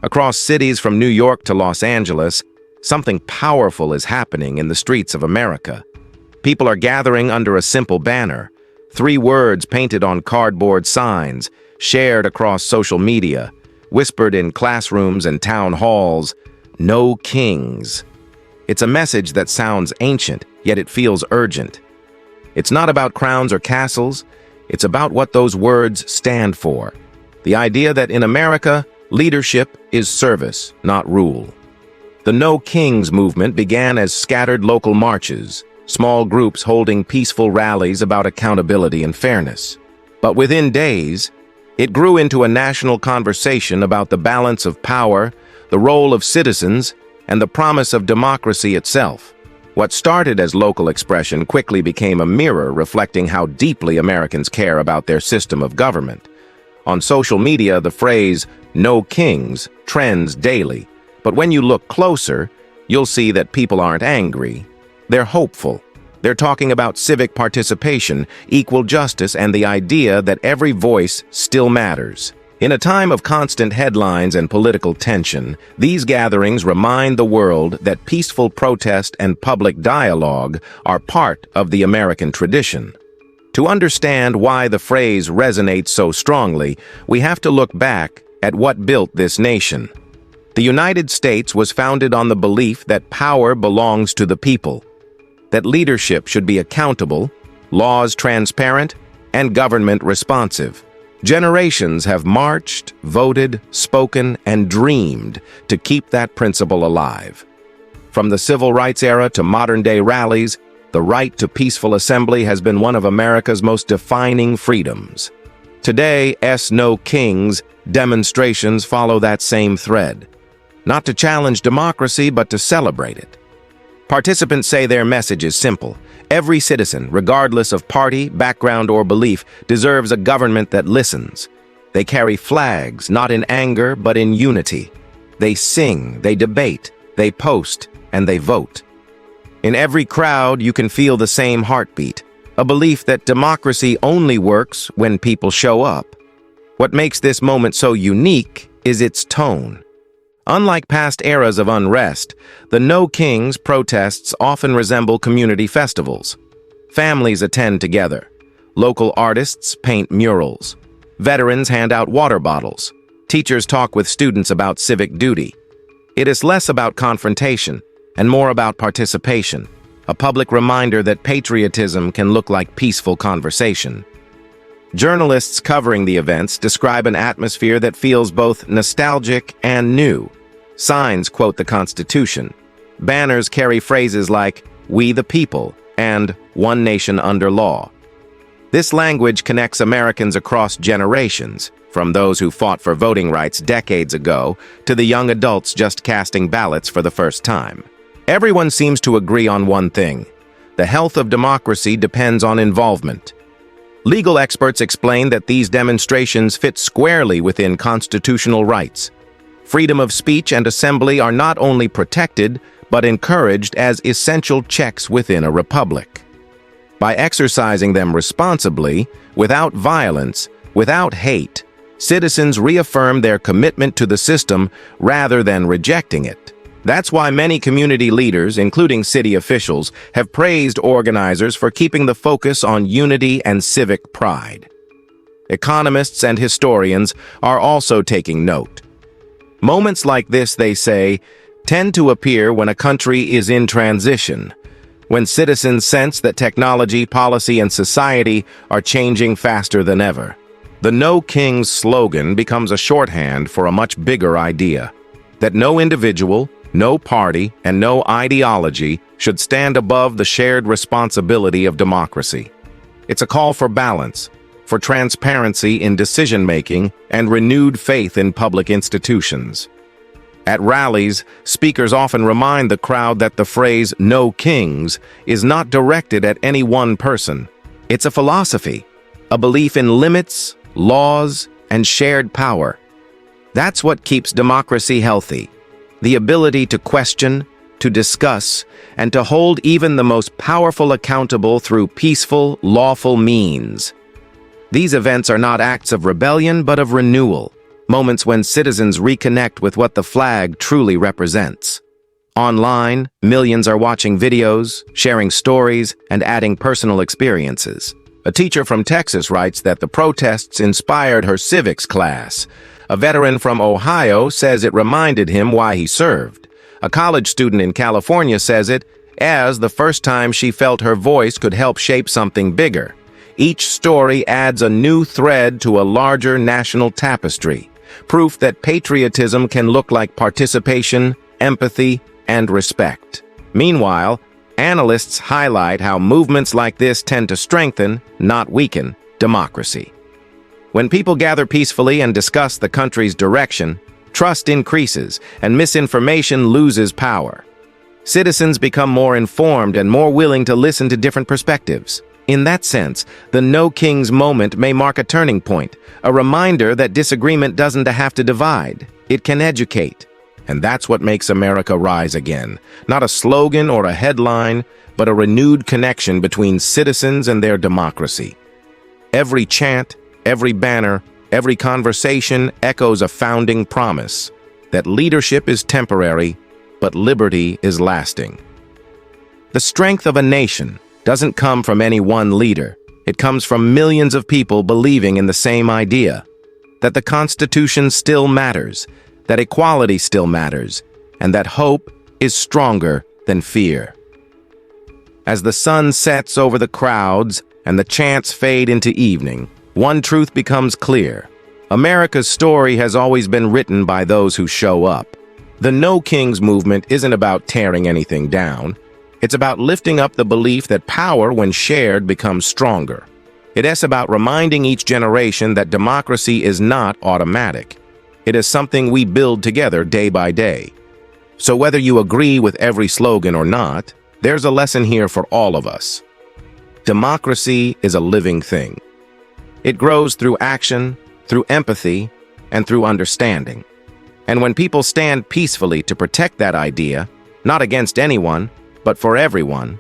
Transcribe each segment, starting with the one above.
Across cities from New York to Los Angeles, something powerful is happening in the streets of America. People are gathering under a simple banner, 3 words painted on cardboard signs, shared across social media, whispered in classrooms and town halls, "No kings." It's a message that sounds ancient, yet it feels urgent. It's not about crowns or castles, it's about what those words stand for. The idea that in America, leadership is service, not rule. The No Kings movement began as scattered local marches, small groups holding peaceful rallies about accountability and fairness. But within days, it grew into a national conversation about the balance of power, the role of citizens, and the promise of democracy itself. What started as local expression quickly became a mirror reflecting how deeply Americans care about their system of government. On social media, the phrase, "No Kings," trends daily. But when you look closer, you'll see that people aren't angry. They're hopeful. They're talking about civic participation, equal justice, and the idea that every voice still matters. In a time of constant headlines and political tension, these gatherings remind the world that peaceful protest and public dialogue are part of the American tradition. To understand why the phrase resonates so strongly, we have to look back at what built this nation. The United States was founded on the belief that power belongs to the people, that leadership should be accountable, laws transparent, and government responsive. Generations have marched, voted, spoken, and dreamed to keep that principle alive. From the civil rights era to modern-day rallies, the right to peaceful assembly has been one of America's most defining freedoms. Today's No Kings demonstrations follow that same thread. Not to challenge democracy, but to celebrate it. Participants say their message is simple. Every citizen, regardless of party, background, or belief, deserves a government that listens. They carry flags, not in anger, but in unity. They sing, they debate, they post, and they vote. In every crowd, you can feel the same heartbeat, a belief that democracy only works when people show up. What makes this moment so unique is its tone. Unlike past eras of unrest, the No Kings protests often resemble community festivals. Families attend together. Local artists paint murals. Veterans hand out water bottles. Teachers talk with students about civic duty. It is less about confrontation and more about participation, a public reminder that patriotism can look like peaceful conversation. Journalists covering the events describe an atmosphere that feels both nostalgic and new. Signs quote the Constitution. Banners carry phrases like, "We the people," and "One nation under law." This language connects Americans across generations, from those who fought for voting rights decades ago to the young adults just casting ballots for the first time. Everyone seems to agree on one thing: the health of democracy depends on involvement. Legal experts explain that these demonstrations fit squarely within constitutional rights. Freedom of speech and assembly are not only protected, but encouraged as essential checks within a republic. By exercising them responsibly, without violence, without hate, citizens reaffirm their commitment to the system rather than rejecting it. That's why many community leaders, including city officials, have praised organizers for keeping the focus on unity and civic pride. Economists and historians are also taking note. Moments like this, they say, tend to appear when a country is in transition, when citizens sense that technology, policy, and society are changing faster than ever. The No Kings slogan becomes a shorthand for a much bigger idea, that no individual, no party, and no ideology should stand above the shared responsibility of democracy. It's a call for balance, for transparency in decision-making, and renewed faith in public institutions. At rallies, speakers often remind the crowd that the phrase "No Kings" is not directed at any one person. It's a philosophy, a belief in limits, laws, and shared power. That's what keeps democracy healthy: the ability to question, to discuss, and to hold even the most powerful accountable through peaceful, lawful means. These events are not acts of rebellion, but of renewal, moments when citizens reconnect with what the flag truly represents. Online, millions are watching videos, sharing stories, and adding personal experiences. A teacher from Texas writes that the protests inspired her civics class. A veteran from Ohio says it reminded him why he served. A college student in California says it as the first time she felt her voice could help shape something bigger. Each story adds a new thread to a larger national tapestry, proof that patriotism can look like participation, empathy, and respect. Meanwhile, analysts highlight how movements like this tend to strengthen, not weaken, democracy. When people gather peacefully and discuss the country's direction, trust increases and misinformation loses power. Citizens become more informed and more willing to listen to different perspectives. In that sense, the No Kings moment may mark a turning point, a reminder that disagreement doesn't have to divide. It can educate. And that's what makes America rise again. Not a slogan or a headline, but a renewed connection between citizens and their democracy. Every chant, every banner, every conversation echoes a founding promise that leadership is temporary, but liberty is lasting. The strength of a nation doesn't come from any one leader. It comes from millions of people believing in the same idea, that the Constitution still matters, that equality still matters, and that hope is stronger than fear. As the sun sets over the crowds and the chants fade into evening, one truth becomes clear. America's story has always been written by those who show up. The No Kings movement isn't about tearing anything down. It's about lifting up the belief that power, when shared, becomes stronger. It is about reminding each generation that democracy is not automatic. It is something we build together day by day. So whether you agree with every slogan or not, there's a lesson here for all of us. Democracy is a living thing. It grows through action, through empathy, and through understanding. And when people stand peacefully to protect that idea, not against anyone, but for everyone,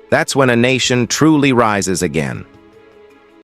that's when a nation truly rises again.